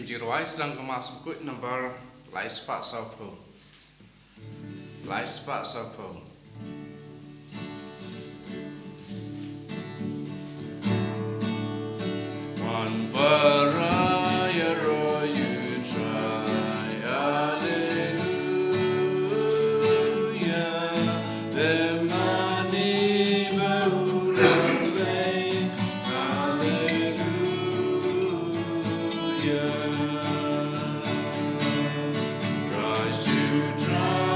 jiruai sedang kemas buku number Lais Pak Sopo. Lais Pak Sopo. One baraya royu try, hallelujah. The money away, hallelujah. Rise you try,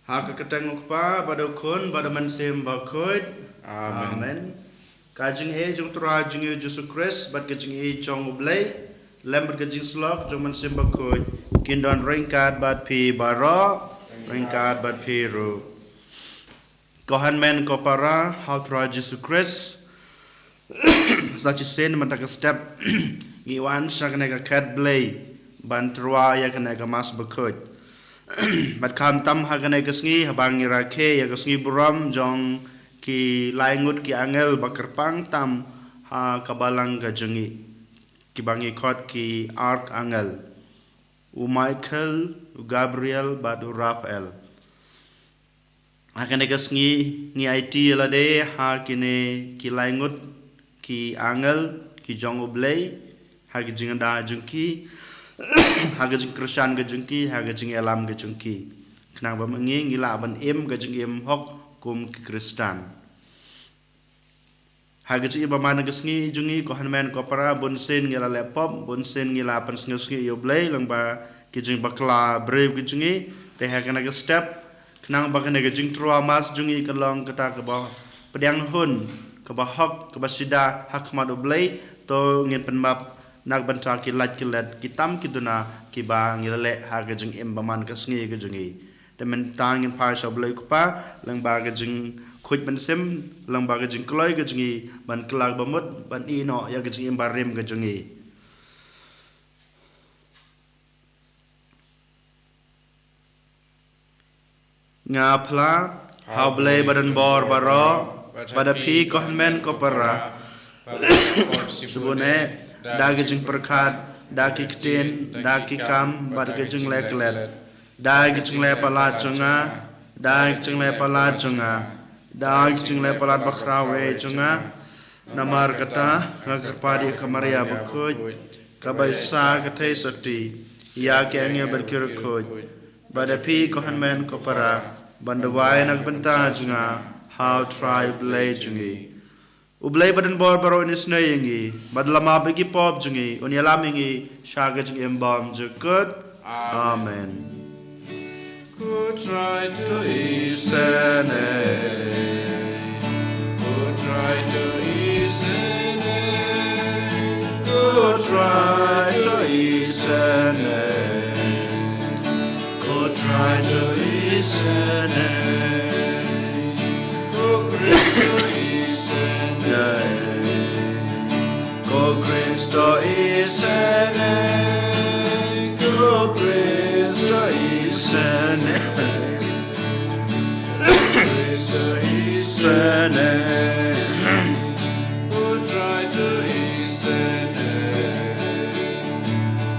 Hak ketengok pa pada kun pada mensim bakut. Amen. Kajing jung tura jung Yesus Kristus bat kajing jong ublay lembat kajing slok jong mensim bakut kindon ringkat bat pi baro ringkat bat pi ru. Kohan men kopara hau tura Yesus Kristus sachi sen mantaka step ngiwan saknega kat blay bantrua ya kanega mas bakut. Bat kam tam hagane kesngi habang irake ya kesngi buram jong ki laingut ki angel bakerpang tam ha kabalang gajengi ki bangi kot ki ark angel u Michael u Gabriel bat u Raphael hagane kesngi ni IT lade ha kine ki laingut ki angel ki jong ublay hagi jinganda jungki hagajing Krisyan gajungki hagajing elam gajungki kenang ba mengi ngila ban em gajing em hok kum ki Kristan hagajing ba man gasngi jungi ko hanmen ko para bonsen ngila lepop bonsen ngila pan sngi yoblay lang ba kijing bakla brave gajungi te hagana ga step kenang ba kana gajing trua mas jungi kalong kata ka ba pedang hun ka ba hok ka ba sida hak madu blay to ngin penmap nak banta ki lat ki let ki tam ki duna ki ba ngilale ha ga jing embaman ka sngi ga jungi temen tang in par sha blai ku pa lang ba ga jing khuj ban sim lang ba ga jing kloi ga jungi ban klag ba mut ban i no ya ga jing embarem ga jungi nga phla ha blai badan bor baro pada pi ko men ko para subone daging perkat, daging ktin, daging kam, daging leklet, daging lepalat junga, daging lepalat junga, daging lepalat bakrawe junga, namar kata ngakapadi kamaria bakut, kabaisa katay sakti, ya kenya berkirukut, badapi kohan men kopara, bandawai nagbenta junga, how tribe lay jungi. Ublay badan bor baro ini snayengi badlama bagi pop jungi unyalamingi shaga jung embam jukut amen. Could try to isene, could try to isene, Could try to isene, could try to isene, oh Christo isene. Go Cristo isene, go Cristo isene, Christo isene. isene. Who tried to isene,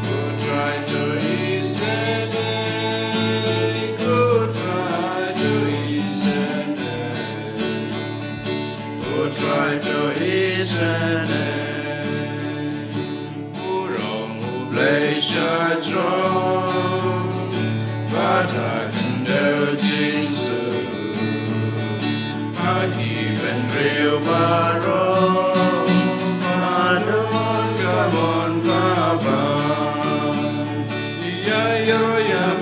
who tried to isene, who tried to isene, who tried to isene. Play shot strong, but I can do Jesus. I even real barrow, I don't come on, Baba. Yeah, yeah, yeah,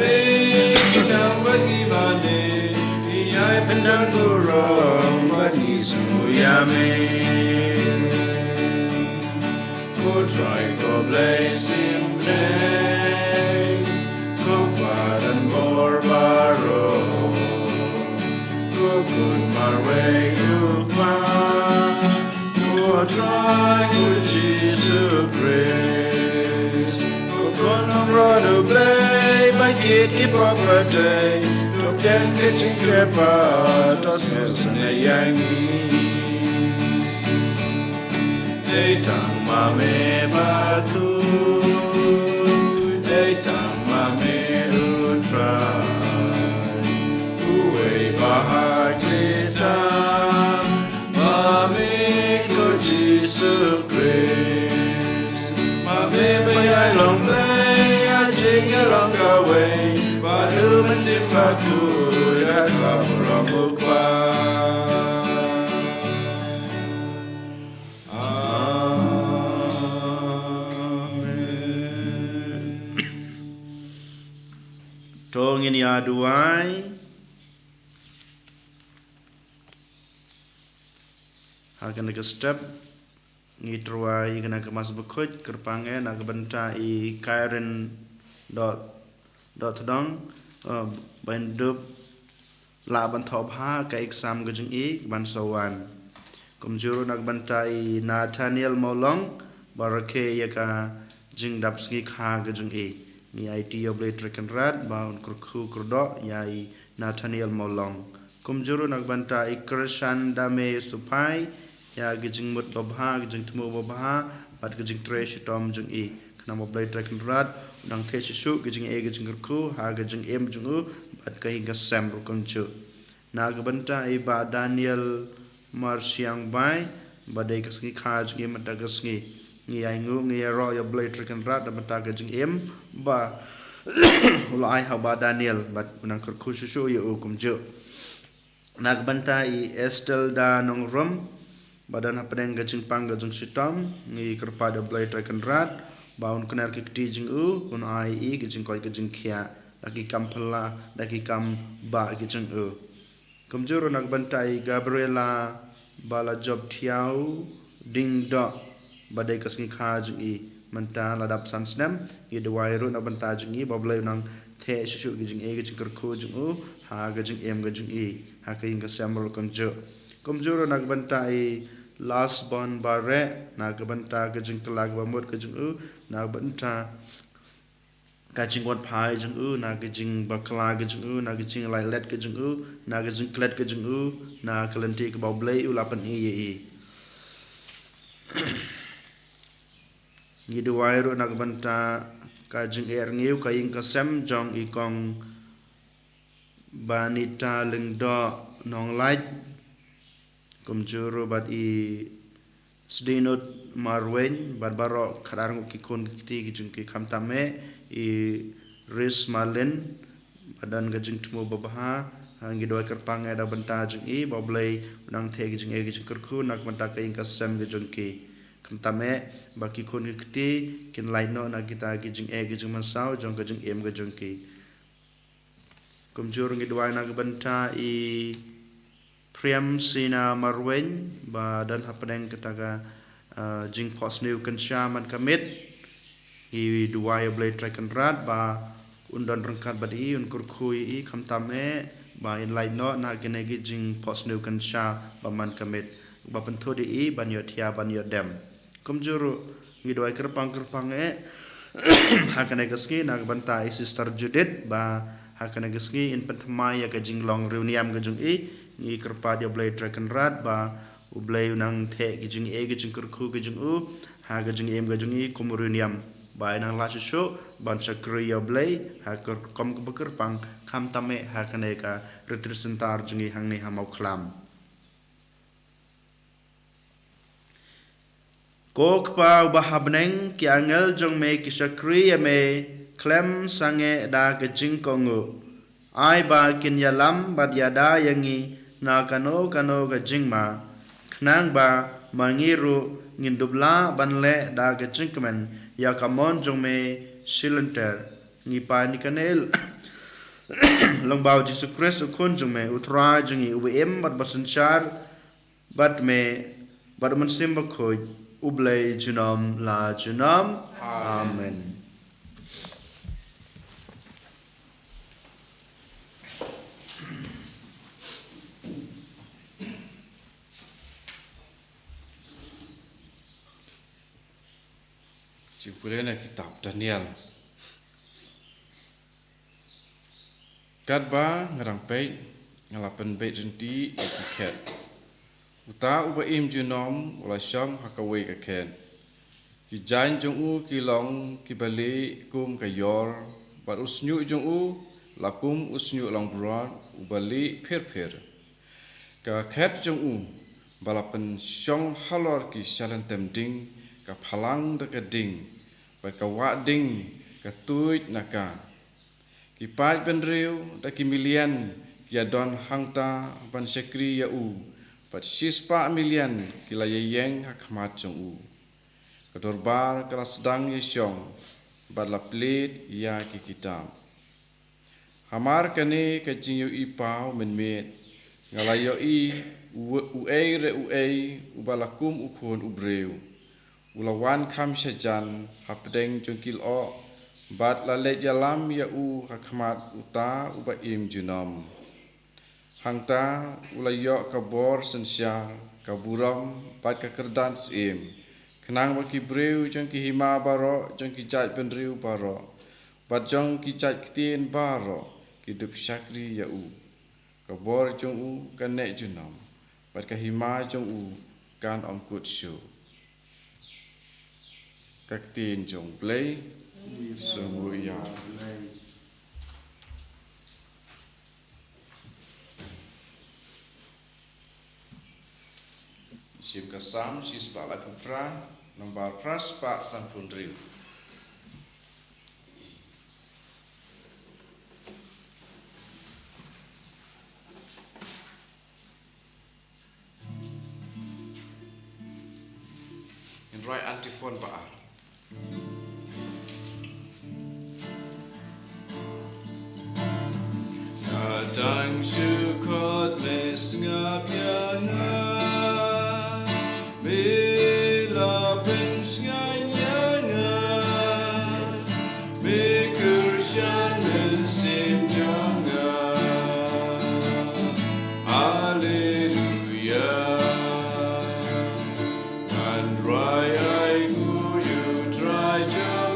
Kendang kurang bani semuyame Ku try ko play simple Ku padan borbaro Ku kun marwe ukma Ku try ku Jesus Christ Ku kun brother play Bakit ki property Tok den kecing krepa Tos ngesana yangi Datang mame batu Datang mame utrai Uwe bahag kita Mame ko Jesus Christ Mame bayay long play Ajing along the way Baru masih batu Ya kau rambukwa Tongin ya duai Hakan ke step ngitruai kena kemas bekut kerpangen nak benta I Karen dot dong bandup la ban thop ha ka exam ke jing I ban sawan kumjuru nak benta I Nathaniel Molong barake ya ka jing dap ski kha ke jing I ni IT oblate rekan rat baun kurku kurdo yai Nathaniel Molong kumjuru nak banta I Krishan dame supai ya gijing mut babha gijing temu babha bat gijing tre shitom jung I kana oblate rekan rat udang the shisu gijing gijing kurku ha gijing jung u bat ka hingga sam kumju nak banta I ba Daniel Marsiang bai badai kasngi kha jung mata kasngi ngi ai ngu ngi ro ya blade rekan rat da mata gijing ba ulai ha ba Daniel bat unang kurku susu ya kumju nak banta I Estel da nongrom badan apeng gajing pang gajing sitam ngi kerpada blade rekan rat baun kenar kikti jing un ai I gajing koi gajing khia lagi kampala lagi kam ba gajing kumju nak banta I Gabriela bala job thiau ding do badai kasngi kha jing I manta ladap sansnam I dewai ru na banta jing I bablai nang the shu gijing gijing kurku jing ha gijing gijing I ha kain ka samro kumjuro nak banta I last born bare na ka banta gijing kelag bamut gijing na banta kajing wan phai jing na gijing bakla gijing na gijing lai let gijing na gijing klet gijing na kalenti ka bablai lapan I Gidu wairu nak banta kajing ngiu kaing kasem jong I kong banita lengdo nong light kumjuru bat I sedinut marwen bat baro kadarang ukikun kiti gijung ki kamtame I ris malen badan gajing temu babaha gidu ai kerpang ada banta jing I bablai unang the gijing gijing kurku nak banta kaing kasem gijung ki kentame baki kun kiti kin laino na kita gijing gijing masau jong gijing gijing ki kumjur ngi dua na banta I priam sina marwen ba dan hapadeng kataga jing pos new kensha man kamit I dua blade track rat ba undan rengkat badi un kurkui I kentame ba in laino na gene gijing pos new kensha ba man kamit ba penthodi I ban yotia ban yodem kumjuru ngidoi kerpang hakane gaski nak banta I sister Judith ba hakane gaski in pentmai ya gajing long reuniam gajung I ngi kerpa dia blade dragon rat ba ublay nang the gajing gajing kurku gajing ha gajing gajung I kumreuniam ba nang la shu ban sakri ya blay ha kom kerpang kam tame hakane ka representar jungi hangni hamau klam Kok pa bahabneng ki angel jong me ki sakri me klem sange da gajing kongo ai ba kin yalam bad yada yangi na kano gajing ma knang ba mangiru ngindubla banle da gajing kemen ya kamon jong me silenter ngi pa ni kanel long bao Jesus Christ ukun jung me utra jung i ubem bat basanchar bat me bat man sim bakhoi ublei junam la junam amen Boleh na kitab Daniel. Kat ba ngarang page ngalapan page renti ikiket. Uta uba im junom ula syam hakawe kaken. Ki jain jong u ki long ki bali kum kayor bat usnyu jong u lakum usnyu long bron ubali pher. Ka khet jong u balapan syong halor ki shalan temding ka phalang da ka ding ba ka wa ding ka tuit naka ki paj ben riu da ki milian ki adon hangta ban sekri ya u pat sispa milian ki la yeng hakmat jong u ka dorbar kala sedang ye syong ba la plit ya ki kitab hamar kane ka jingyu i pau men met ngalayo i u ei ubalakum ukun ubreu ulawan kam syajan hapdeng jongkil o bat lalet jalam ya u hakmat uta uba im junam hangta ulayo kabor sensyar kaburam bat kakerdan sim kenang baki breu jongki hima baro jongki jaj pendriu baro bat jongki jaj kitien baro kidup syakri ya u kabor jong u kanek junam bat kahima jong u kan ongkut syu các tin trong play semua ya sim kasam sis bala kupra nomor pras pak sampun riu in right antiphon pak Kadang syukot les ngap yana bila pensyanyana bekersyan mensim jangan Haleluya and raya you try jangan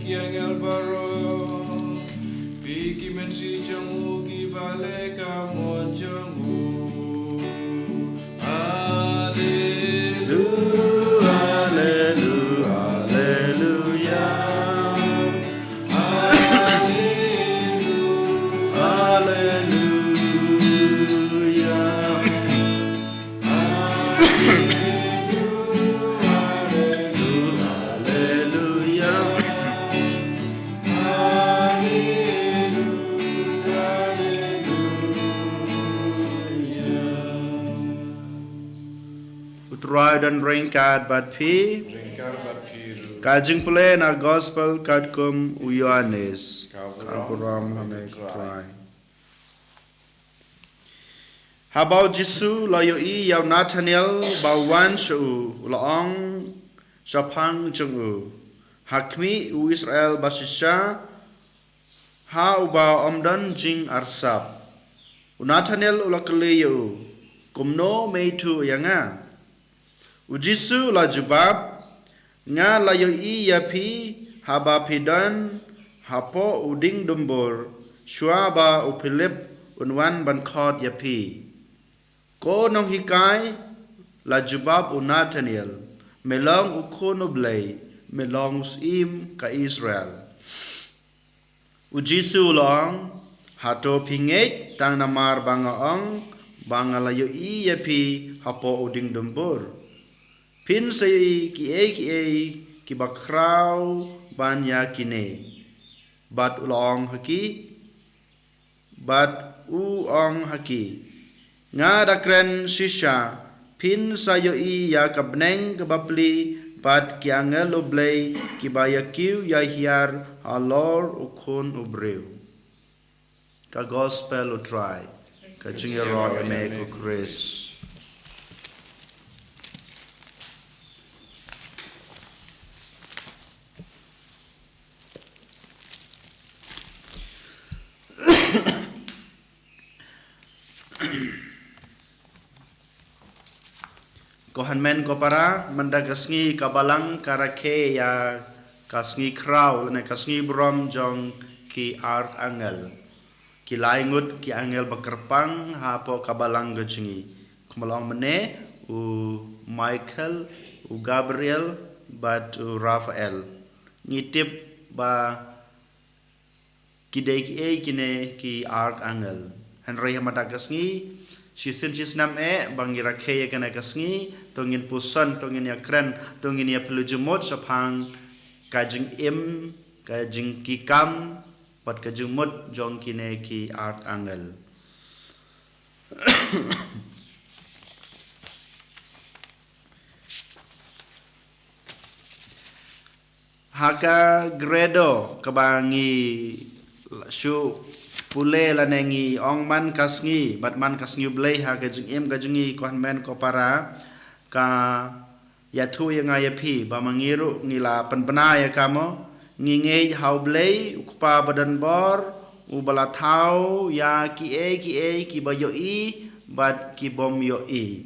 ki angel baro Piki mensi jongu ki bale ka mon jongu Hallelujah Hallelujah, Utrai dan ringkat bat pi Ringkar bat piru kajing pule na gospel katkum Yohanes kaburam hane Kaburam try. Habau Jisu layo i yau Nathaniel bawan shu laong shapang jungu hakmi u Israel basisha ha uba omdan jing arsap u Nathaniel ulakali yu kumno meitu yanga u Jisu la jubab nga layo i yapi haba pidan hapo uding dumbur shua ba u Philip unwan ban khot yapi ko nong hikai la jubab u Nathaniel melong u kono blay melong usim ka Israel u Jisu long hato pinget tang namar bangaong bangalayo i yapi hapo uding dumbur pin say ki bakraw banya kine bat ulong haki bat uong haki nga dakren shisha pin sayo i ya kabneng kabapli bat ki angel oblay ki bayakiw ya hiar alor ukon ubreu ka gospel utry ka jingero eme ku Chris Kohan men ko para mendagasngi kabalang karake ya kasngi kraw lene kasngi brom jong ki art angel ki laingut ki angel bakerpang hapo kabalang gajingi kumalong mene u Michael u Gabriel bat u Raphael ngitip ba kidei kine ki art angel Henry hamadagasngi Sisin nam bangira kaya kena kasngi tongin pusan tongin ya kren tongin ya pelujumot sapang kajing im kajing kikam pat kajing mot jong kine ki art angel haka gredo kabangi shu pule lanengi ongman kasngi batman kasngi blay ha kajing im kajingi kohanmen ko para ka yathu yang ayapi ba mangiru ngila penbena ya kamo nginge hau blay ukpa badan bor u balathau ya ki bayo i bat ki bom yo i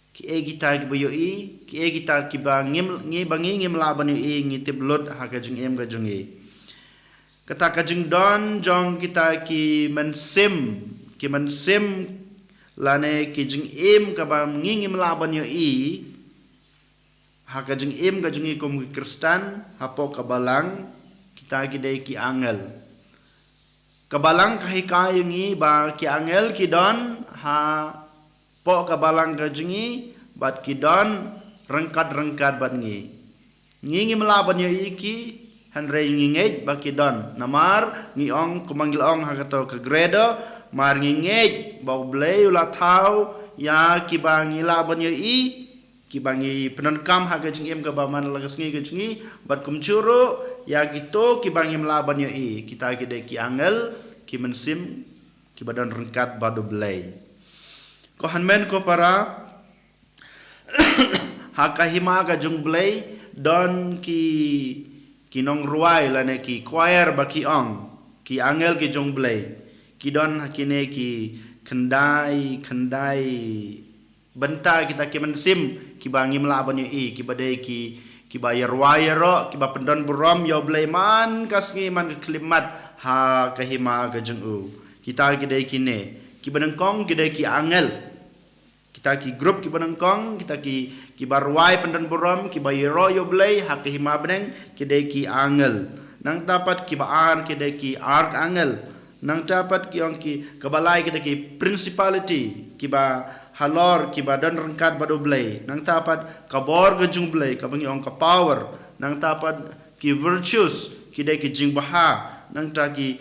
ki kita ki bayo i ki kita ki bangim ngi bangi ngim la ban i ngi tiblot ha kajing im kajingi kata kajing don jong kita ki mensim lane ki jing im ka bam ngingim laban yo i ha kajing im kajing i kom Kristen hapo kabalang kita ki dei ki angel kabalang kahika yungi ba ki angel ki don ha po kabalang kajing i bat ki don rengkat bat ngi ngingim laban yo i ki Henry ngingej baki don namar ngiong kumanggil ong hakato ke gredo mar ngingej bau blay ula tau ya kibangi laban yo i kibangi penankam haga jingim ke baman lagas ngi ke jingi bat kumcuru ya gitu kibangi melaban yo i kita gede ki angel ki mensim ki badan rengkat badu blay ko hanmen ko para hakahima ka jung blay don kinong ruai lane ki choir baki ong ki angel ki jong blay ki don hakine ki kendai benta kita ki mensim ki bangi melaban yo i ki badai ki kiba yarwa kiba pendon buram yo man kasngi man klimat ha kahima ka jungu kita kidai kine kiba nengkong kidai ki angel kita ki grup kiba nengkong kita ki barwai pendon buram kiba yaro yo ha kahima beneng kidai ki angel nang dapat kiba ar kidai ki archangel nang dapat ki kabalai kidai ki principality kiba halor kiba dan rengkat badu blay nang tapat kabor gejung blay kabangi ong ka power nang tapat ki virtues kidai ki jing baha nang ta ki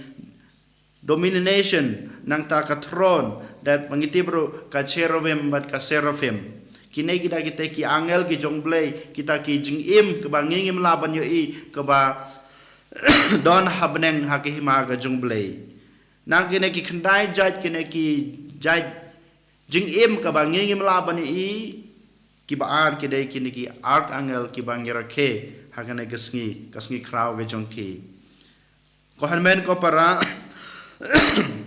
domination nang ta ka throne dat mangiti bro ka cherubim bat ka seraphim kine kita ki angel ki jong blay kita ki jing im kabangi ngim laban yo i kaba don habneng hakihima ga jong blay nang kine ki khandai jaj kine ki jaj jing im ka bangi ngim laban i ki baar ki dei ki ni archangel ki bangira ke hagane kasngi kraw ge jongki ko hanmen ko para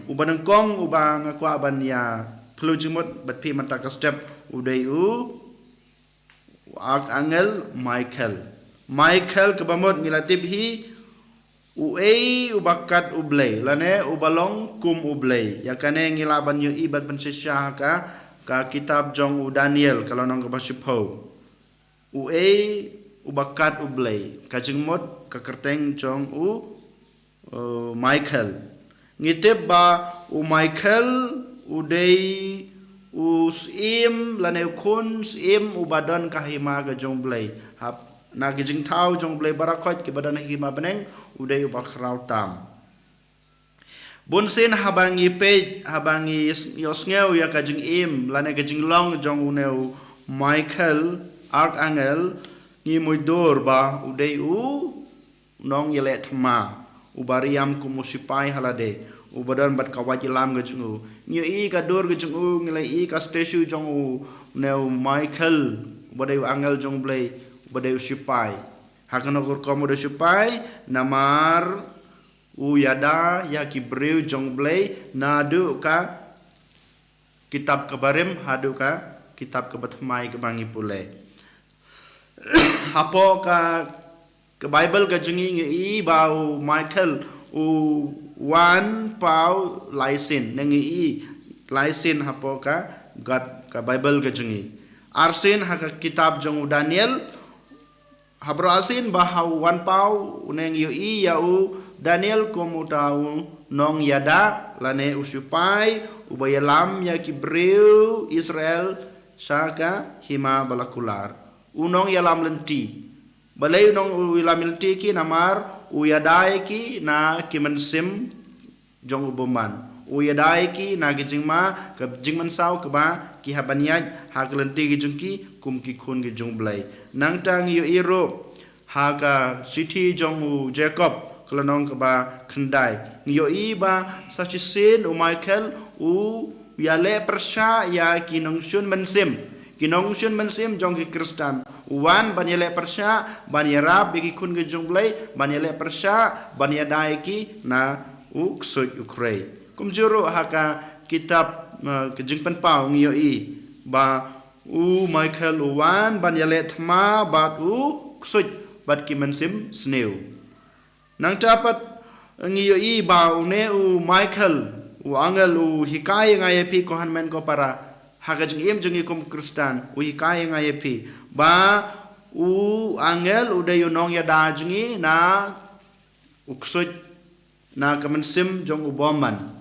ubanang kong ubang ko aban ya plujimot bat pi mata ka step udai u archangel Michael ke bamot ngilatib hi uei ubakat ublay lane ubalong kum ublay yakane ngilaban yo iban pensisya ka kitab jong u Daniel kalau nang ka basipo uei ubakat ublay kajingmot ka kerteng jong u Michael ngitib ba u Michael udei u sim lane kun sim ubadan kahima ga jong blay hap na gijing tau jong blay barakot ki badan hima beneng udai ubakrau tam bunsin habangi page habangi yosngeu ya kajing im lane kajing long jong uneu Michael archangel ni muidor ba udai u nong yele thma ubariam kumusipai halade ubadan bat kawaj ilam gajungu nyu i ka dor gajungu ngilai i ka statue jong u neu Michael ubadai angel jong blay ubadai sipai hakanogor komodo sipai namar uyada ya kibreu jong blay nadu ka kitab kabarim hadu ka kitab kebatmai kebangi pule hapo ka ke Bible ka jungi i bau Michael u wan pau laisin nengi i laisin hapo ka God ka Bible ka jungi arsin haka kitab jong Daniel habrasin bahau wan pau uneng yo i yau Daniel komutau nong yada lane usupai ubayalam ya kibreu Israel saka hima balakular unong yalam lenti balay unong yalam lenti ki namar uyadai ki na kimensim jong uboman uyadai ki na gijingma ke jingman saw ke ba ki habanyaj haglenti gijungki kum ki khun gi jong blai nang tang yo iro haga city jong u Jacob klanong ke ba khandai yo i ba sachisin u Michael u yale persya ya kinongsun mensim jong ki Kristan wan banyele persya banyarab bi kun ge jong blai banyele persya banyadai ki na u ksut ukrai kumjuro haka kitab kejingpan pau ngiyo i ba u Michael wan banyele thma bat u ksut bat ki mensim sneu nang dapat ngiyo i ba une u Michael u angel u hikai ngai pi ko han men ko para haka jing im jing ikum Kristan u hikai ngai pi ba u angel u de nong ya da jingi na u ksut na kemensim jong u boman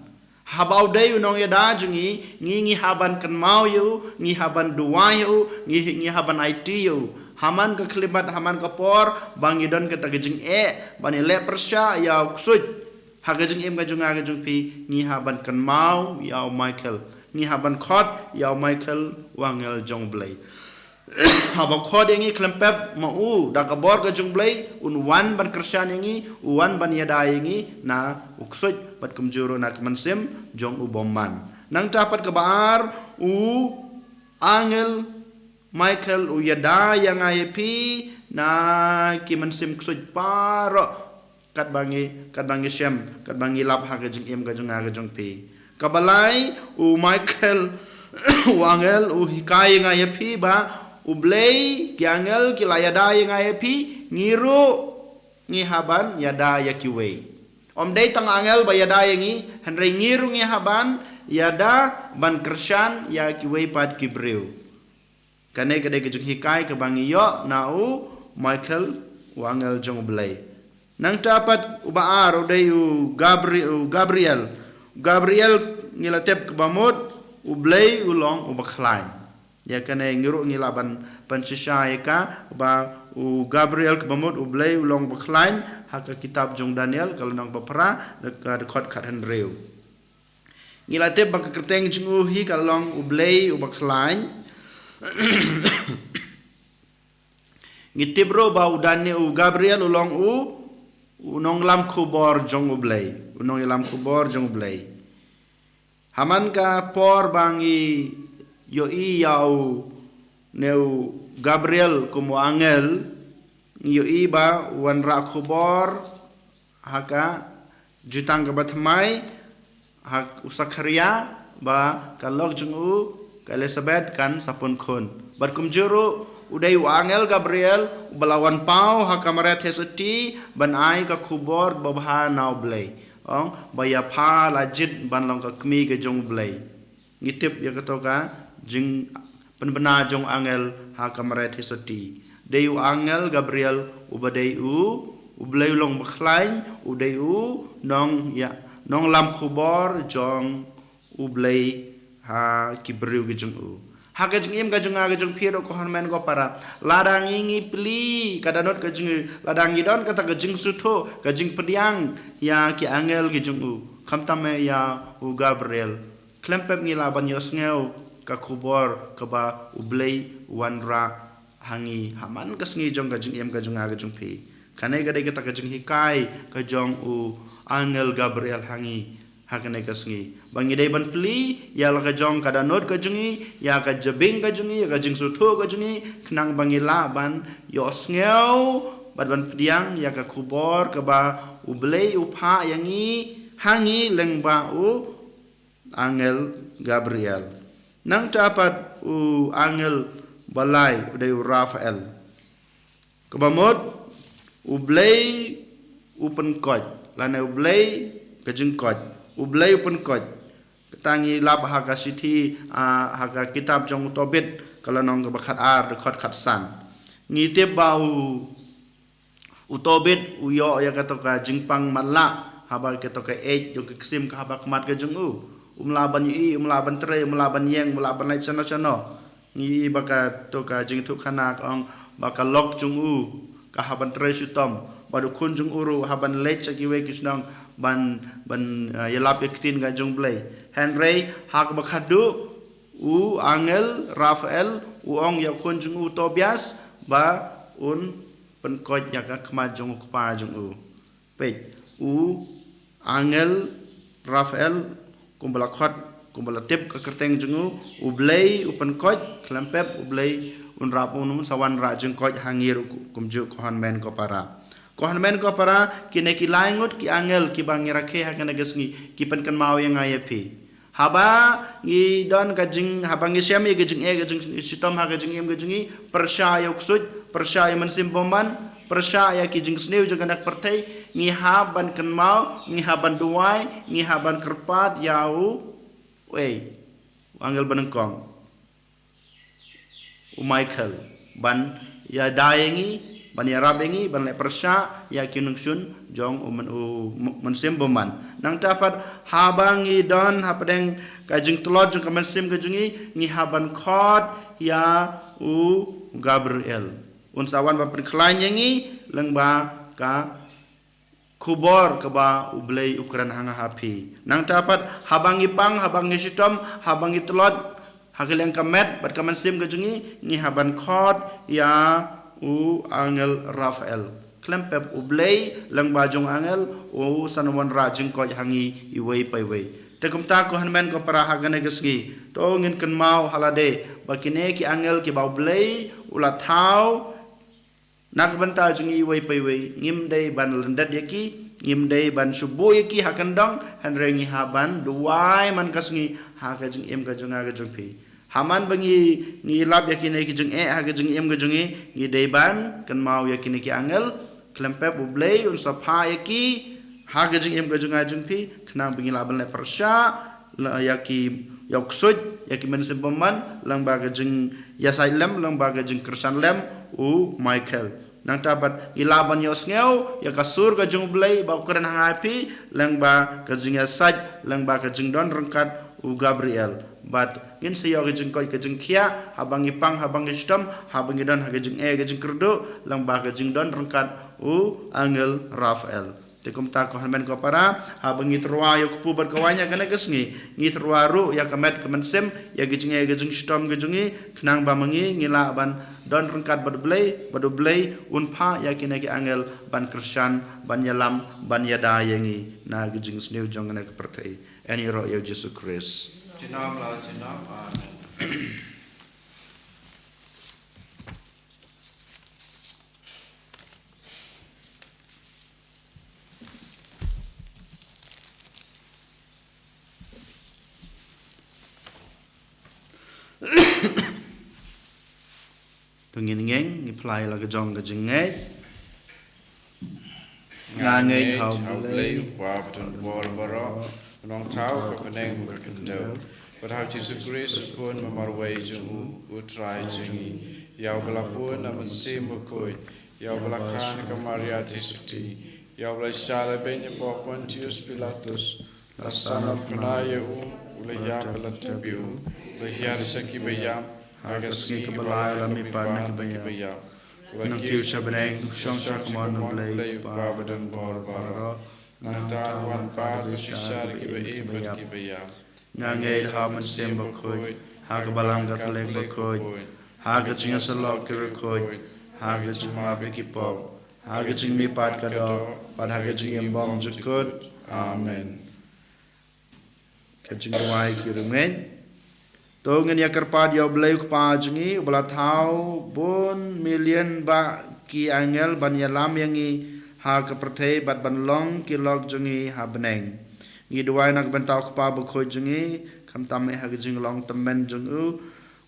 habau de nong ya da jingi ngi haban kan mau yu ngi haban duwa yu ngi haban IT yu haman ke kelibat haman ke por bangidon ke tagajing bani le persya ya ksut hagajing im gajung agajung pi ngi haban kan mau ya Michael ngi haban khot ya Michael wangel jong blai haba khot ngi klempep mau da kabor gajung blai un wan ban krisyan ngi wan ban yada ngi na uksut bat kumjuro na kemensim jong uboman nang dapat kebar u angel Michael uyada yang ayepi na kimensim ksut paro kat bangi shem kat bangi lap ha gajing im gajung pi kabalai u Michael wangel u hikai ngayepi ba ublay ki angel ki layada yang ayepi ngiru ngihaban yada yakiwe om day tang angel ba yada yangi henry ngiru ngihaban yada ban kershan yakiwe pad kibreu kane kade ke jung hikai ke bangi yo nau Michael wangel jong ublay nang tapat ubaar uday Gabriel ngilatep ke bamut ublay ulong ubakhlain ya kane ngiru ngilaban pansisya ka ba Gabriel ke bamut ublay ulong bakhlain haka kitab jong Daniel kalau nang papra dekat khat henreu ngilatep bak kerteng jung uhi kalong ublay ubakhlain ngitibro ba Daniel Gabriel ulong unong lam kubor jong ublay unong lam kubor jong ublay haman ka por bangi yoi yau neu Gabriel kumu angel yoi ba wanra kubor haka jutang ka batmai hak usakharia ba kalok jong ka Elizabeth kan sapun khun bat kumjuru uday angel Gabriel balawan pau hakamaret hesoti ban ai ka kubor babha naw blay ong baya pha lajit ban long ka kmi ke jong blay ngitip ya katoka jing penbena jong angel hakamaret hesoti deyu angel Gabriel ubadai ublay long bakhlain uday nong ya nong lam kubor jong ublay ha kibriu ke jong haka jing im kajung aga jung piro ko hanmen ko para ladang ingi pli kadanot kajung ladang idon kata kajung suto kajung pediang ya ki angel ki jung kamtame ya Gabriel klempep ngi laban yosngeu ka kubor ka ba ublay wanra hangi haman kasngi jong kajung im kajung aga jung pi kanai gade kata kajung hikai kajong angel Gabriel hangi hakane kasngi bangi dai ban pli ya la kajong kadanot kajungi ya ka jebing kajungi ya kajing sutho kajungi knang bangi la ban yosngeu ban pediang ya ka kubor ka ba ublay upha yangi hangi lengba angel Gabriel nang tapat angel balai udai Rafael kabamot ublay upen koj lana ublay kajing koj ublay pun koj tangi lab haga sithi haga kitab jong Tobit kalau nong ke bakat ar dekat kat san ngitip bau Tobit uyo ya katoka jingpang matla haba katoka jong kesim ka haba kemat ke jong umlaban yi umlaban tre umlaban yeng umlaban lai chano ngi baka toka jing tu khana ong baka lok jong ka haban tre sutom badu kun jong uru haban lech kiwe kisnang ban yelap ektin ga jong blay Henry hak bakhadu angel Rafael ong ya kun jong Tobias ba penkoj ya ka khma jong kpa jong pe angel Rafael kumbala khot kumbala tip ka kerteng jong blay penkoj klempep blay rapun sawan ra jong koj hangir kumju kohan men ko para kohanmen ko para kine ki laingut ki angel ki bangi rakhe hakana gesngi ki pen kan mau yang ayepi haba ngi don kajing habangi syami kajing kajing sitom ha kajing kajing persya yuksud persya mensim boman persya ki jing sneu jeng anak pertai ngi haban kan mau ngi haban duai ngi haban kerpat yau angel banengkong Michael ban ya dayengi ban ya rabengi ban le persya ya kinungsun jong mensim boman nang dapat habangi don hapadeng kajing telot jong kemensim kajungi ngi haban khot ya Gabriel unsawan bapen klain yangi lengba ka kubor ke ba ublay ukuran hanga hapi nang dapat habangi pang habangi sitom habangi telot hageleng kamet bat kemensim kajungi ngi haban khot ya angel Rafael klempep ublay lang bajong angel sanwan rajing ko hangi iway payway tekum ta ko hanmen ko para hagane gesgi to ngin kan mau halade bakine ki angel ki baublay ula thau nak banta jung iway payway ngim dei ban lendat yaki ngim dei ban subo yaki hakandong hanrengi haban duai man kasngi hakajing em kajung aga jung pi Haman bangi ngi lab yakini ki jeng ha ki jeng em ki jeng ngi deban kan mau yakini ki angel klempep ublei un sapha yaki ha ki jeng em ki jeng a jeng pi knang bangi laban le persya yaki yoksud yaki men simbaman lang ba ki jeng yasai lem lang ba ki jeng kersan lem u Michael nang tabat ilaban yos ngeu ya kasur ka jeng ublei ba keren hangai pi lang ba ki jeng yasai lang ba ki jeng don rengkat u Gabriel but gin siyo ke jeng koi ke jeng kia habang ipang habang istam habang idan ha ke jeng ke jeng kerdo lang ba ke jeng don rengkat u angel Rafael tekum ta ko hanben ko para habang itrwa yo ku berkawanya kana kesngi ngitrwa ru ya kamet kemensem ya ke jeng istam ke jengi knang ba mengi ngila ban don rengkat badu blei unpa ya kine ke angel ban krisyan ban yalam ban yada yengi na ke jeng snew jong na ke pertai ani ro yo Jesus Christ Jinam la jinam, amen. Pengin-ngeng ngiplai la ke jong ke jengai ngangai hau blei wabton bor baro nong tau ka peneng berkendau but how Jesus grace pun memarwai jung utrai jungi yau belapun namun sim koi yau belakan ke Maria tisuti yau belasala benya po Pontius Pilatus lasana penaya ulaya belatabiu ulaya saki bayam agar ski kebalai lami pan bayam nang tiu sabeneng syong sakmon blei babadan bor baro Nanta wan pa syar ki bayam ngangai haman sem bakoi ha ke balang ka thalek bakoi ha ke jinga salok ke rekoi ha ke jima be ki pop ha ke jing mi pat ka do pat ha ke jing em bom jukut amen ke jing wai ki rumen to ngen ya kerpad ya blai ku pa jingi bala thau 4 million ba ki angel ban ya lam yangi ha ke perthei bat ban long ki lok jingi ha beneng ngi duai nak bentau kpa bu khoi jungi kham tam ha ge jing long tammen jung u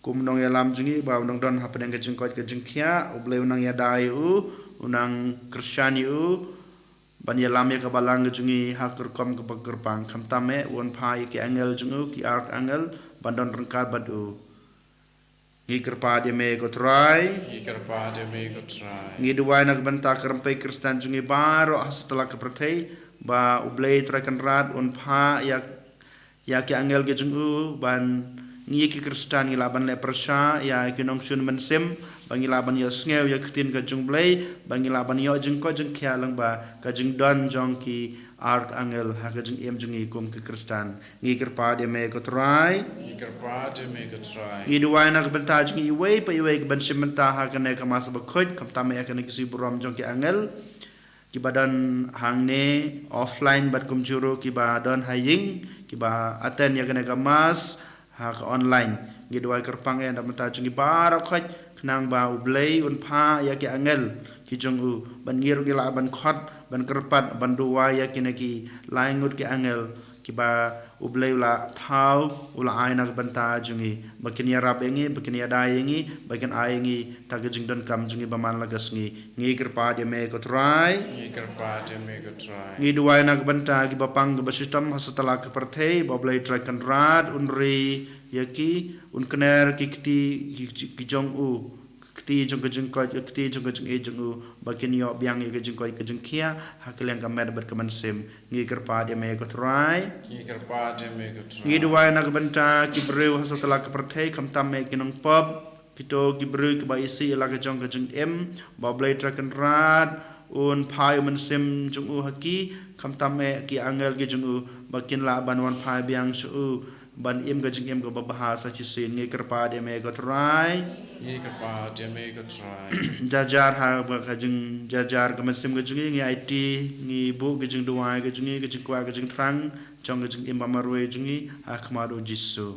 kum nong ya lam jungi ba nong don ha peneng ge jing kot ge jing khia u ble unang ya dai u unang kristiani u ban ya lam ya ka balang ge jungi ha ker kom ke pang kham tam e won phai ki angel jung u ki ark angel ban don rengkar bad u ngi kerpa de me ko try ngi duai nak benta kerempai kristen jungi baro setelah ke perthei ba ublei trakan rat un pha ya ki angel ge jungu ban ngi ki kristan ngi laban le persha ya ki nom shun men sim bangi laban yo sngew ya ktin ka jung blei bangi laban yo jung ko jung khia lang ba ka jung don jong ki ark angel ha ka jung em jung i kum ki kristan ngi kerpa de me ko try i duai nak benta jung i wei pa i wei ban simenta ha ka ne ka mas ba khoj kam tam ya ka ne ki si buram jong ki angel ki badan hangne offline bat kum juro ki badan haying ki ba aten ya kena gamas ha ka online ngi doi kerpang ya ndam ta jungi bara khoj knang ba ublei un pha ya ki angel ki jong u ban ngir ki la ban khot ban kerpat ban duwa ya ki laingut ki angel ki ba ublei la thau ula aina banta jungi bakin ya rab engi bakin ya dai engi bakin ai engi ta jing don kam jungi ba man lagas ngi kerpa de me ko try ngi duai nak banta ki bapang ba system setelah ke perthei ba blai try kan rad unri yaki un kner ki ki jong u kti jong jing ko kti jong e jong u bakin yo biang ye jing ko ke jing kia haklen ka mer ber kaman sim ngi kerpa de me ko try ngi duai nak banta ki breu setelah ke perthei kam tam me kinong pop kito ki breu ki ba isi la ke jong em ba blai try kan rad un phai man sim jong u haki kam tam me ki angel ge jong u bakin la ban wan phai biang su ban im ga jing em ga bahasa ci sin ngi kerpa de me ga try jajar ha ga jing jajar ga sim ga jing ngi IT ngi bu ga jing duai ga jing kwa ga jing trang jong ga jing im marwe jing akmado jisu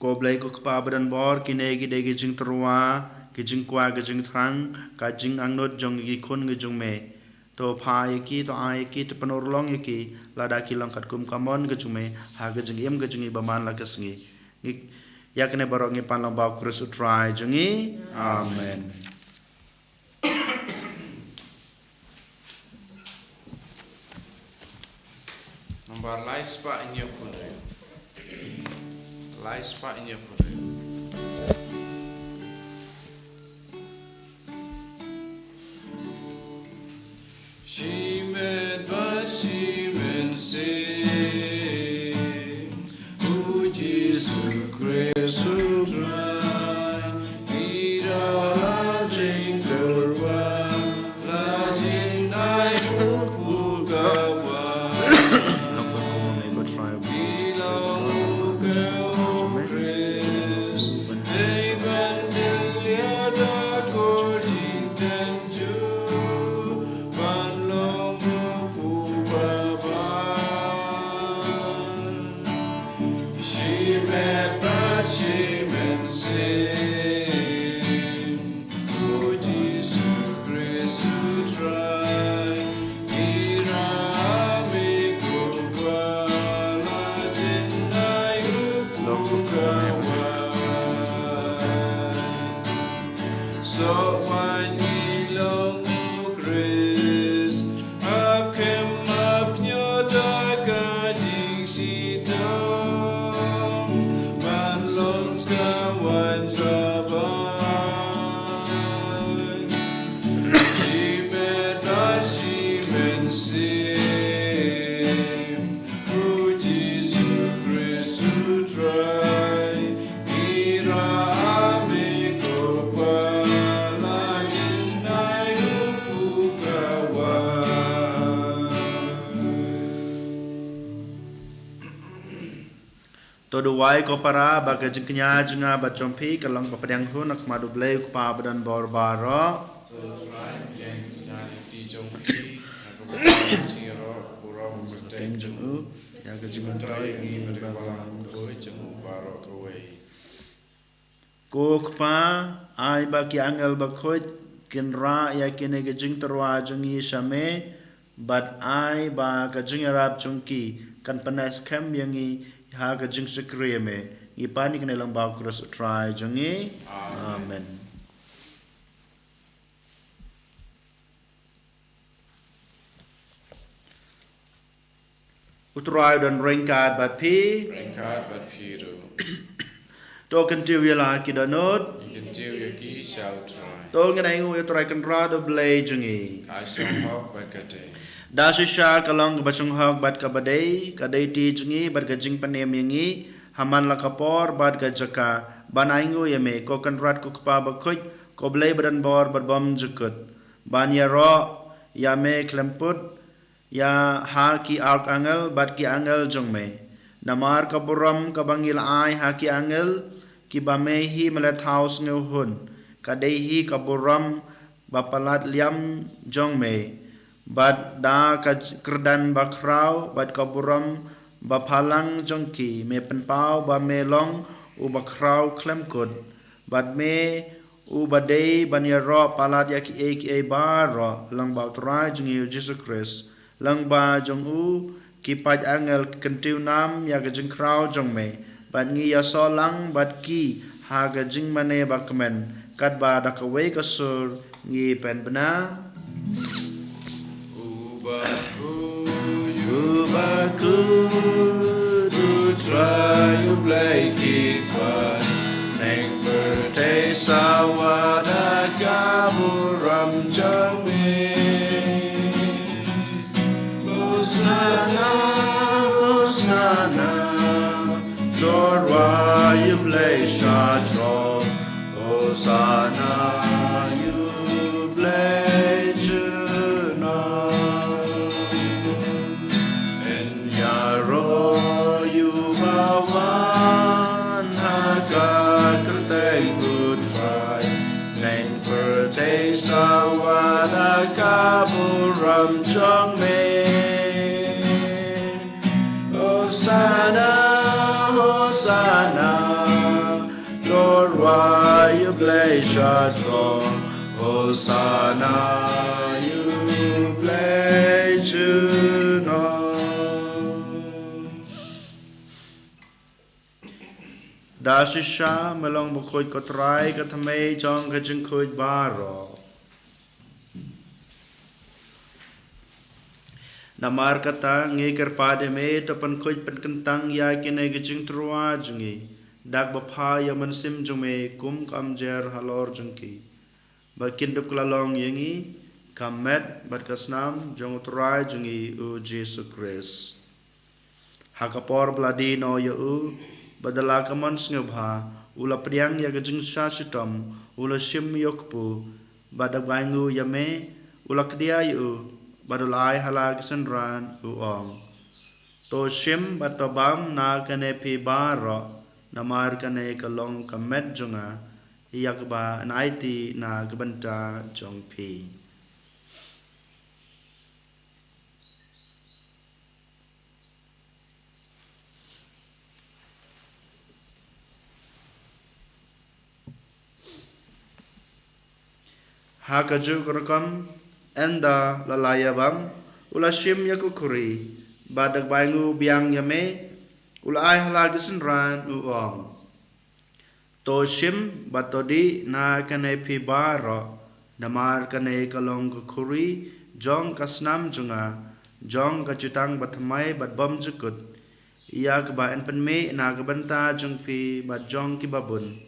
ko blai ko pa badan bor kine gi de gi jing trwa gi jing kwa gi jing trang ka jing angnot jong gi khon gi jong me to pa yaki to a yaki to penurlong yaki lada ki langkat kum kamon ke jume ha ke jeng im ke jengi baman la ke sengi yakne barok ngi pan lang ba kurus utrai jengi amen. Nomor lais pak inyo pune. Lais pak inyo pune. She meant but she meant say, O Jesus Christ who tried, ira la jing kerwa, la jing nai upu gawa. Todo wai ko para baga jengknya jenga bacompi kalang papadang hu nak madu blay ku pa badan bor baro. Teng jengu ya ke jengu trai ni berbalang koi jengu baro koi. Ko pa ai ba ki angel ba khoi kin ra ya kine ke jing terwa jengi shame but ai ba ka jing rap chungki kan panas kem yangi ha ka jing sekre me i pani kene lang ba cross try jangi amen. Utrai dan ringkat bat pi ru. to kan ti wila ki danot Ikan ya ki shall try. to ngai ngu utrai kan ra do blay jangi I shall hop back a day. Dasisha kalong bachung hok bat ka badai kadai ti jungi bat ka jing panem yangi haman la kapor bat ka jaka banaingu yame ko kan rat ko kpa ba khoj ko blai badan bor bat bom jukut ban ya ro yame klemput ya ha ki ark angel bat ki angel jongme namar ka buram ka bangil ai ha ki angel ki bame hi malat house ngu hun kadai hi ka buram bapalat liam jongme bat da ka kerdan bakrau bat kaburam bapalang jongki me penpau ba melong u bakrau klemkut bat me u badei banyaro palat yak e baro lang ba tra jngi Jesus Christ lang ba jong u ki paj angel kentiu nam ya ga jing krau jong me bat ngi ya so lang bat ki ha ga jing mane bakmen kat ba da ka we ka sur ngi pen bana Ubaku tu try you play kipan Neng berte sawada kaburam jami Hosanna, Hosanna Jorwa you play shatro Hosanna you play Sawada kaburam jong me Hosanna, Hosanna Jorwa you blay shatro Hosanna, you bless you know. Dasisha melong bukoi kotrai katamei jong kajing koi baro. Namar kata ngikir pade me topan koi penkentang ya kine kajing trua jungi. Dak bapa ya mensim jungi kum kamjer halor jungki. Bakin duk lalong yengi kamet berkasnam jong utrai jungi u Jesu Christ. Hakapor bladi no ya u badala kaman ngabha ula priang ya gajing syasitom ula shim yokpu badak bangu yame ula kedia yu badulai halag senran uong to shim batobam na kane pi baro namar kane kalong kamet junga yakba naiti na gebanta jong pi. Hakaju kerekam enda lalayabam ula shim yakukuri badak bangu biang yame ula ai halagi senran uong to shim batodi na kane pi baro namar kane kalong kukuri jong kasnam junga jong kacutang batmai batbom jukut ia keba enpenme na kebanta jong pi bat jong kibabun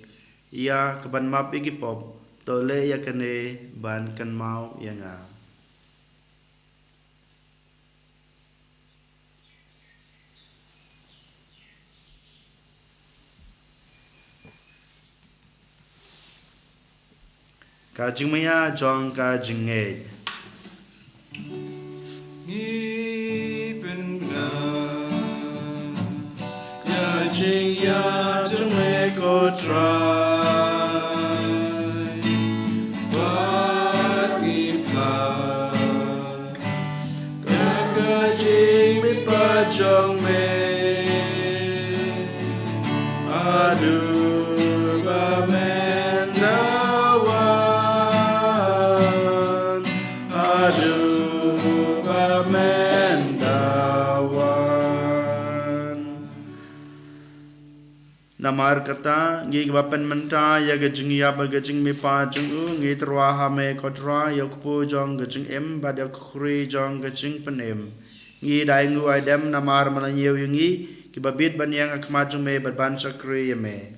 ia keban mapi gipop tole ya kene ban kan mau yanga. Kajing maya jong kajing e. Ipen na Kajing ya jong me ko try. Jong me adu bamendawan adu bamendawan namar kata ngi bapen menta ya gajing ya bagajing me pa jung ngi terwaha me kodra yakpu jong gajing em badak khuri jong gajing penem ngi daingu aidam namar malanyew yungi kibabit banyang akmajung me badban sakri yame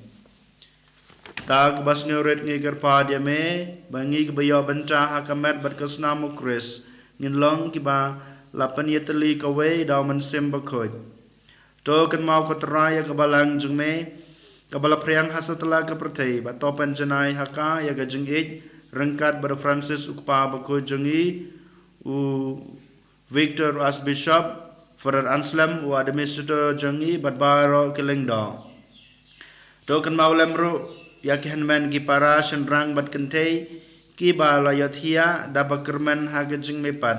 tag bas ngeuret ngi gerpad yame bangi kebayo benta hakamet badkasnamu Chris nginlong kiba lapan yeteli kawe daw mensim bakoj to kan mau kotraya kebalang jung me kabala priang hasatala kapertei batopan janai haka ya gajung ej rengkat bar Francis ukpa bakoj jungi u Victor as Bishop, Father Anselm, who administrator Jangi, but Baro Kilingdong. Token Maulemru, Yakihanman Giparash and Rang but Kante, Kiba Layathia, Dabakerman Hagajing Mepad,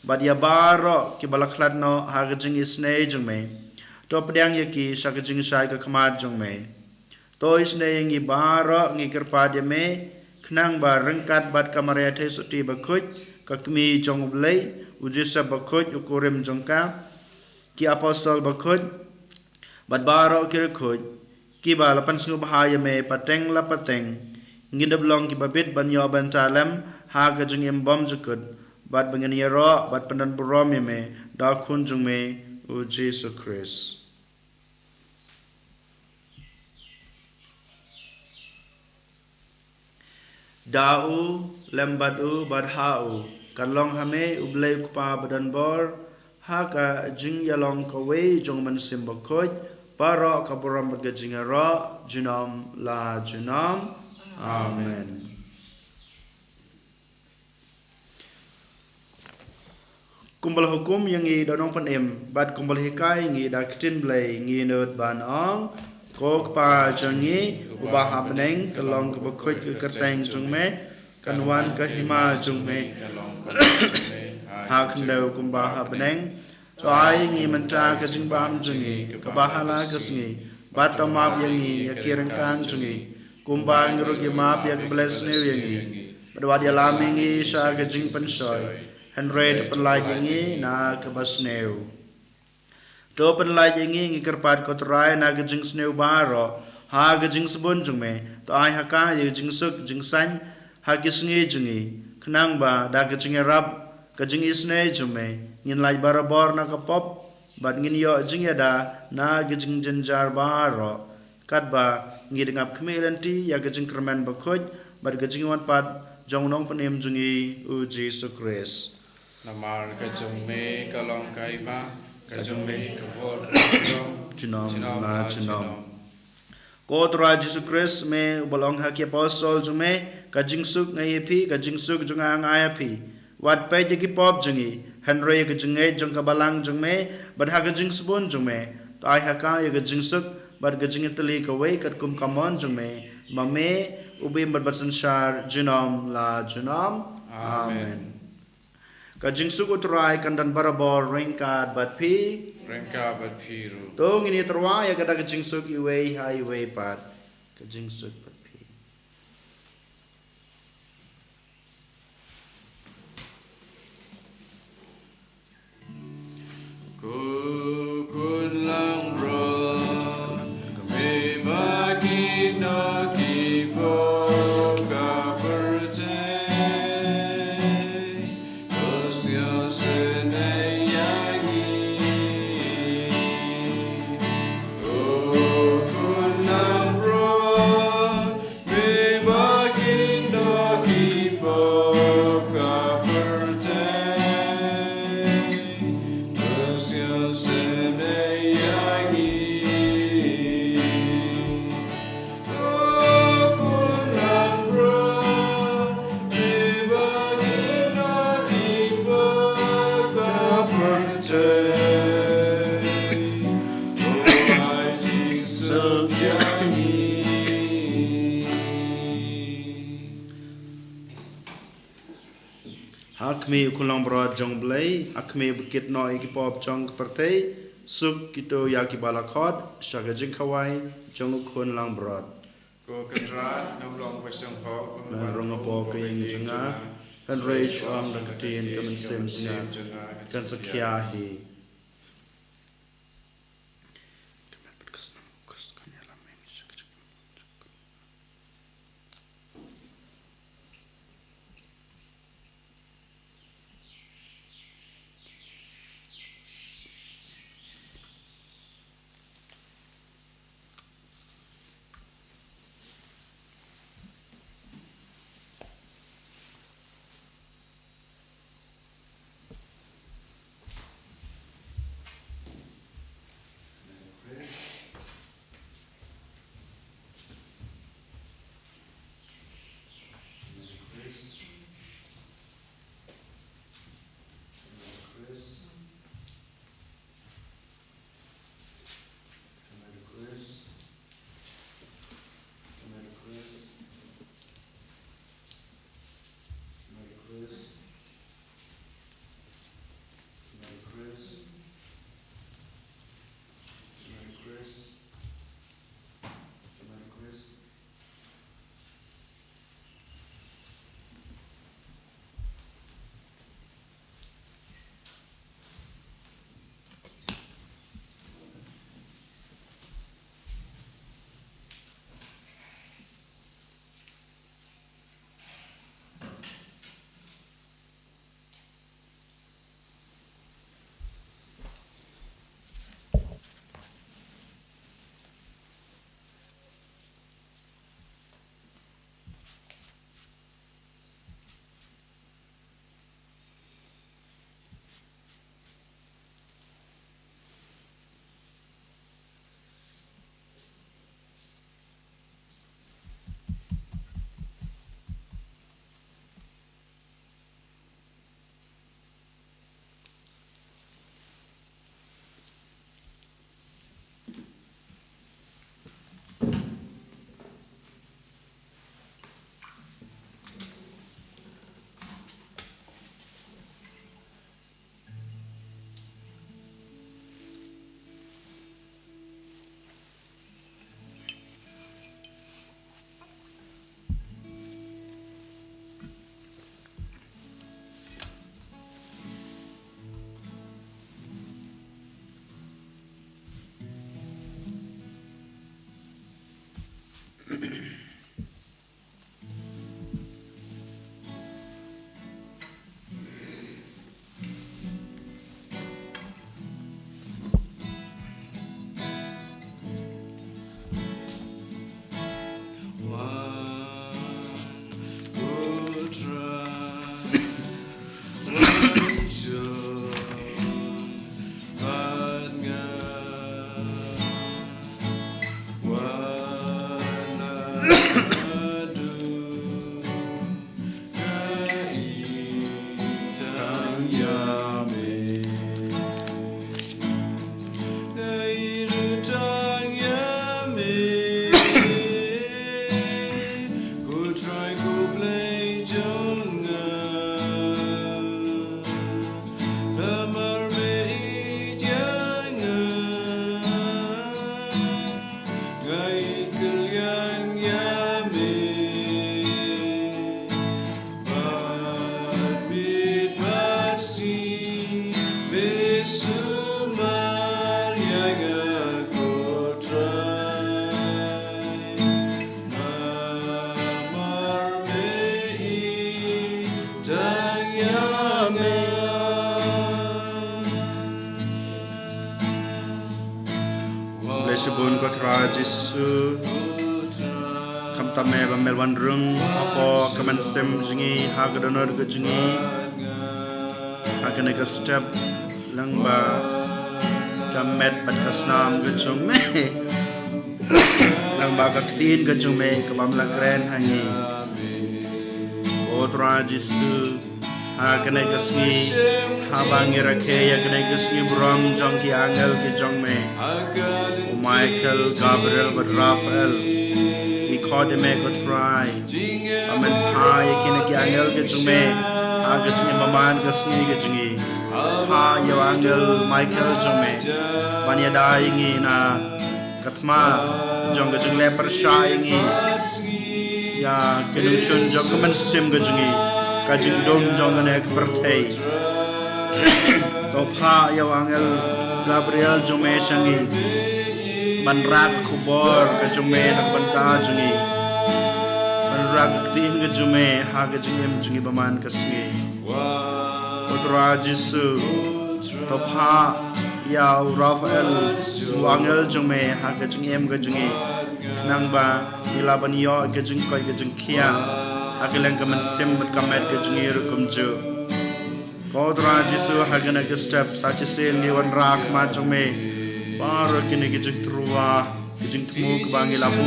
but Yabaro, Kibalakladno, Hagajing is Nejung me, Topdiang Yaki, Shakajing Shaika Kamadjung me. Toys Naying Ibaro, Nikerpadia me, Knang Bar Rengkat but Kamarate Suti Bakut, Kakmi Jongublay. Ujisa bakut ukurim jongka ki apostol bakut badbaro kirikut ki ba lapan sungu bahaya me pateng la pateng ngidab long ki babit banyo bantalem ha gajung embom jukut bad bangan yero bad pandan burom me da kunjung me u Jesus Christ. Dau lembadu badhau kalong hame ublay kupa badan bor haka jing yalong kawe jong man simbakoj para kaburam bagajingara junam la junam amen. Kumbal hukum yang i donong panem bad kumbal hikai ngi daktin blay ngi nerd ban ong kok pa jangi ubah apneng kalong kabakoj kerteng jong me kanwan kahima jong me hak ndau kumbah apneng so ai ngi menta kajing bam jungi kabahala kasngi batamap yangi yakirang kan jungi kumbang rugi map yak bless ne yangi Badwa dia lamingi sa gajing pensoy. Henry penlai jingi na kebasneu. Do penlai jingi ngi kerpat kotorai na gajing sneu baro. Ha gajing sebon jume. To ai haka ye gajing suk jing san ha kisngi jingi. Kenang ba da gajing rap gajing isne jume. Ngin lai barabor na kapop. Bat ngin yo jing da na gajing jenjar baro. Kat ba ngi dengap kemilanti ya gajing kerman bakoj. Bat gajing wan pat jong nong penem jungi uji sukres. Namar kajong me kalong kaima kajong me kabor Jinom na jinom. Ko tura Jesus Christ me ubalong haki apostol jume kajing suk ngai pi kajing suk junga ngai pi. Wat pe jeki pop jungi Henry kajing e jong kabalang jung me bad ha kajing sebon jung me. Tai haka ye kajing suk bad kajing teli kawai kat kum kamon jung me. Mame ubi bad sanshar jinom la jinom. Amen. Kajing suk uturai kandan barabor ringkat bat pi. Rengka bat piru. Tong ini terwa ya kada kajing suk iwei ha iwei pat. Kajing suk bat pi. Kukun lang bro. Me bagi no kipo ka percay. Kosya senayangi. Kukun lang bro. Me bagi no kipo ka percay. Kosya senayangi. Kukun lang bro. Me bagi no kipo ka percay. Tuhan Jesus yangi. Hakmi ukulang bro jong blai. Hakmi bukit no iki pop jong kepertei. Suk kito ya ki balakot. Syaga jing kawai jong ukun lang bro. Ko kadrat namlong pasang ho. Dan ronga po kayong jenga. Dan reish am dan katiin kaman sim jenga. Kan sakyahi. sebun ko tra Jesu kam tame ba melwan rung apo kaman sem jingi hagadonor ko jingi agane ka step lang ba kamet pat kasnam ko chung me lang ba ka ktin ko chung me kabam la kren hangi ko tra Jesu agane ka sngi habangi rakhe agane ka sngi bram jong ki angel ki jong me Michael, Gabriel, but Raphael, we called him a good try. Amen. Ha, yakin ki angel ke jume, aga jungi maman ke sni ke jungi. Ha, yo angel Michael jume, banya daingi na katma, jong ke jung leper shaingi. Ya, kenung shun jong kemen sim ke jungi, kajung dom jong ne ke pertei. Top ha, yo angel Gabriel jume shangi. Manrak kubor ke jume nak banta jungi manrak tin ke jume ha ke jungem jungi baman ke sngi putra Jesu topha ya Raphael wangel jume ha ke jungem ke jungi nang ba ilaban yo ke jung koi ke jung kia akeleng ke men sim met kamet ke jungi rukum ju putra Jesu ha ke na ke step sachi sen ni wan rak ma jume Baru kini kijing truwa, kijing temu kebangi labu.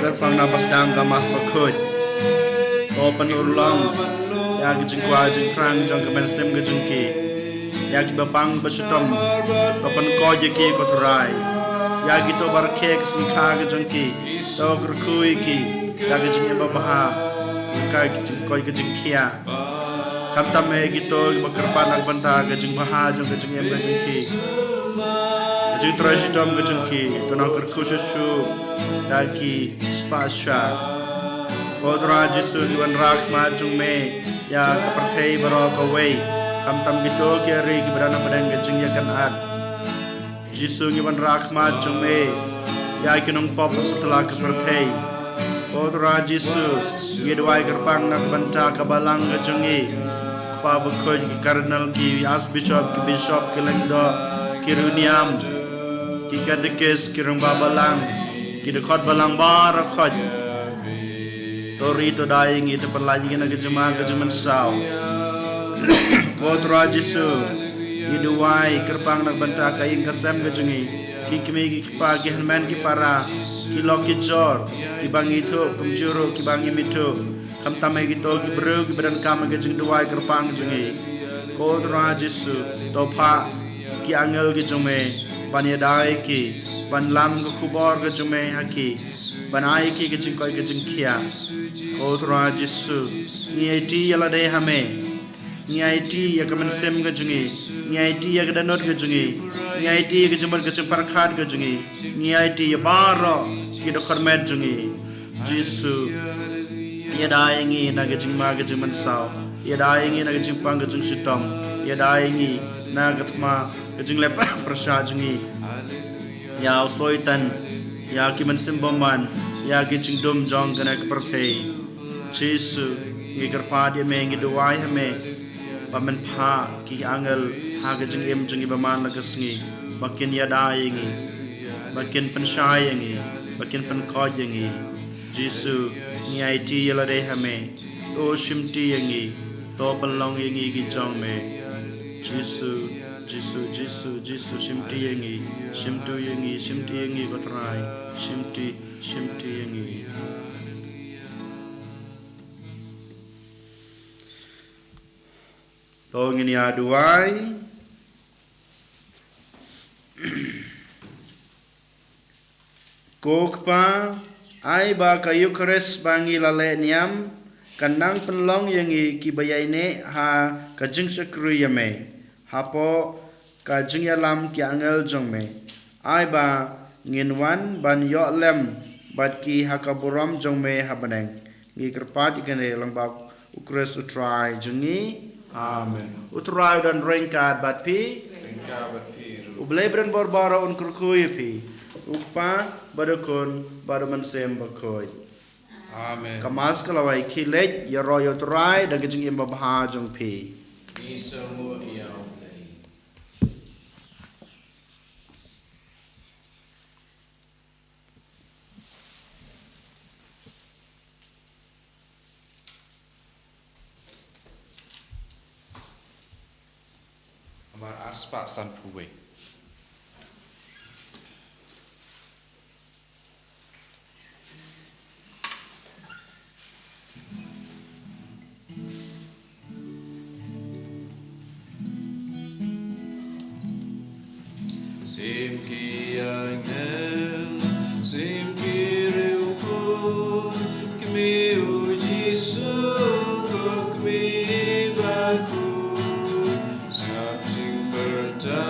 Kerpang napas dangka mas bakut. Open ulang, ya kijing kuah kijing terang jang kemen sim kijing ki. Ya kibapang bersutam, open kau jeki kotorai. Ya gitu barke kesnika kijing ki, tau kerkui ki. Ya kijing babaha, kai kijing kau kijing kia. Kamta me gitu bakerpan nak banta kijing baha jang kijing ki. Jeng trajidom kejengki, tunang kerkususu dagi spasya. Kodra Jesu diwan rakma jume ya kepertei barokaway. Kam tam gitu kiri kiberana padang kejeng ya kan ad. Jesu diwan rakma jume ya kinong pop setelah kepertei. Kodra Jesu yedwai kerpang nak banta kabalang kejengi. Kepabukoj ki kardinal ki archbishop ki bishop ki lengdo kiruniam ki kadekes kirung babalang ki dekot balang bar khoj tori to daing itu perlaji na kejeman saw kotra Jesu iduai kerpang nak banta kaing kasem kejungi ki kimi ki pa ki hanman ki para ki lok ki jor ki bangi thu kumjuro ki bangi mitu kam tamai ki to ki bro ki badan kam kejung duai kerpang jungi kotra Jesu topa ki angel ke jume banyadai ki ban lam ke kubor ke jume haki banai ki ke jingkoi ke jingkia kotra Jesu ni iti yala dei hame ni iti ya kemen sem ke jungi ni iti ya ke danot ke jungi ni iti ke jumar ke cempar khat ke jungi ni iti ya baro ki do kormet jungi Jesu ya dai ngi na ke jingma ke jingman saw ya dai ngi na ke jingpang ke jing sitom ya dai ngi na gatma kejing lepa persha jungi ya soitan ya ki mensimboman ya kejing dom jong kana kepertei Jesu ngi kerpa dia me ngi duai hame pamen pha ki angel ha kejing em jungi baman lagasngi makin ya dai ngi makin penshai ngi makin penkoj ngi Jesu ngi it yala dei hame to shimti ngi to belong ngi gi jong me Jesu shimti yengi batrai shimti yengi tong ini aduai kokpa ai ba kayu keres bangi lale niam kanang penlong yengi kibayaine ha kajing sekruyame hapo kajing yalam ki angel jongme ai ba nginwan ban yo lem bat ki hakaburam jongme habaneng ngi kerpat ikane langbak ukres utrai jungi amen utrai dan rengkat bat pi ublebren borbara un kurkuy pi upa badakon badaman sem bakoy amen kamas kalawai kilej ya royo utrai dan kajing imba baha jong pi spa san puwe. Sim ki angel, sim ki reu ko, que me o Jisu ko que me baku, sngap jing berta,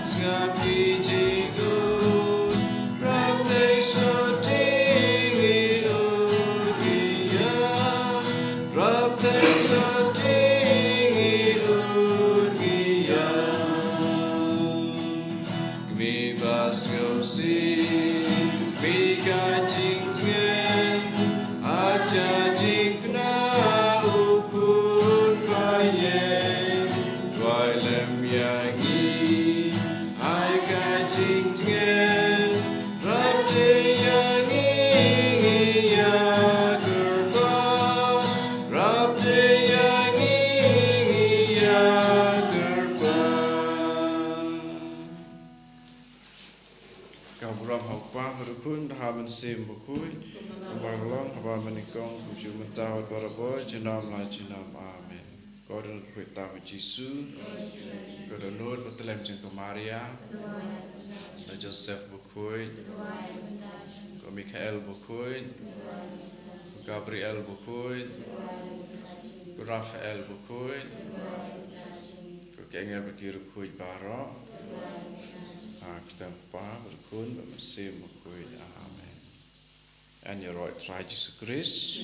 sngap ki jigo, rap te so ting i o kia, rap te so ting i o kia. Mi vas yo si, mi ka jing tien, aja jing kna ukun baye, dwai lem yangi, ai ka jing tien, rap te yangi ya kerba, rap te yangi ya kerba. Kabram haupa berukun haban sim bukui. Banglang haba menikong kuju mentawat baraboy jenam la jenam amen. Kodon kuita Jisu. Kodon Lord betelem jeng ke Maria. Ko Joseph bukui. Ko Mikael bukui. Ko Gabriel bukui. Ko Rafael bukui. Ko Kengel berkiru kuj barok. Kita pa berkun bermesim bukui amen. And your right try Jesus Christ.